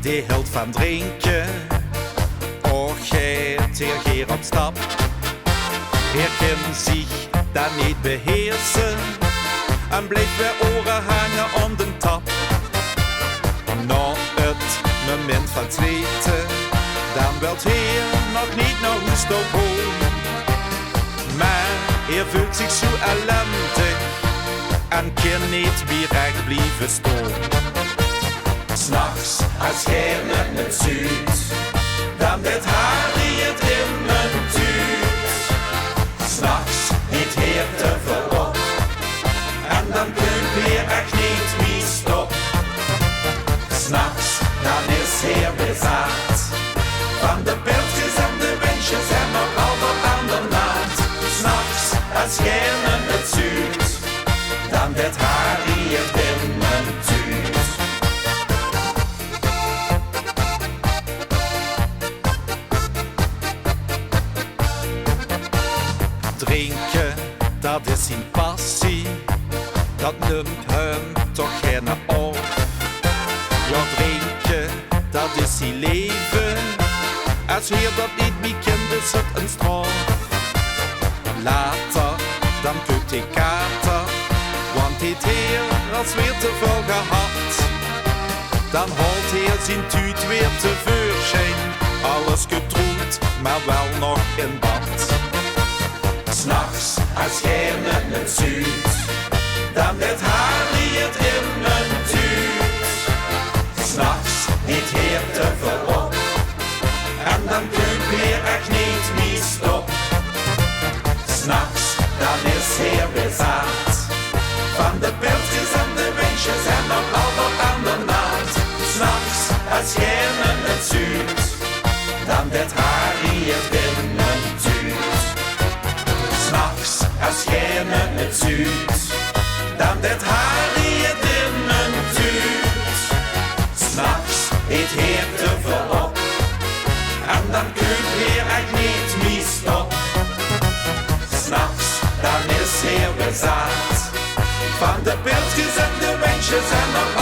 die hield van drinken. Och, gaat hier op stap. Hij kan zich dan niet beheersen en bleef bij oren hangen om de tap. Na het moment van zweten, dan wilt hij nog niet naar huis toe. Maar hij voelt zich zo ellendig en kan niet meer recht blijven staan. 's Nachts, als jij met me zuut, dan dit haar die het in mijn tuut. 's Nachts, niet heer te veel op, en dan kun je echt niet meer stop. 's Nachts, dan is hij bezaad, van de piltjes en de wensjes en nog al wat aan de naad. 's Nachts, als jij met zuut, dan dit haar die het in mijn tuut. Drinken, dat is zijn passie, dat neemt hem toch geen op. Ja, drinken, dat is zijn leven, als hij dat niet meer kent, is het een straf. Later, dan doet hij kater, want dit hier als weer te veel gehad. Dan haalt hij zijn tuut weer tevoorschijn, alles getroed, maar wel nog in bad. 's Nachts, als jij met me zuut, dan dit haar die het in mijn tuut. 's Nachts, niet heer te veel op, en dan kun je echt niet meer stop. 's Nachts, dan is hij bezaad, van de piltjes en de wensjes en nog al wat aan de naad. 's Nachts, als jij met me zuut, dan dit haar die het in mijn tuut. 's Nachts, als jij met me zuut, dan dit haar die het in mijn tuut. 's Nachts, het heer te veel op, en dan kun je echt niet meer stop. 's Nachts, dan is hij bezaad, van de piltjes en de wensjes en nog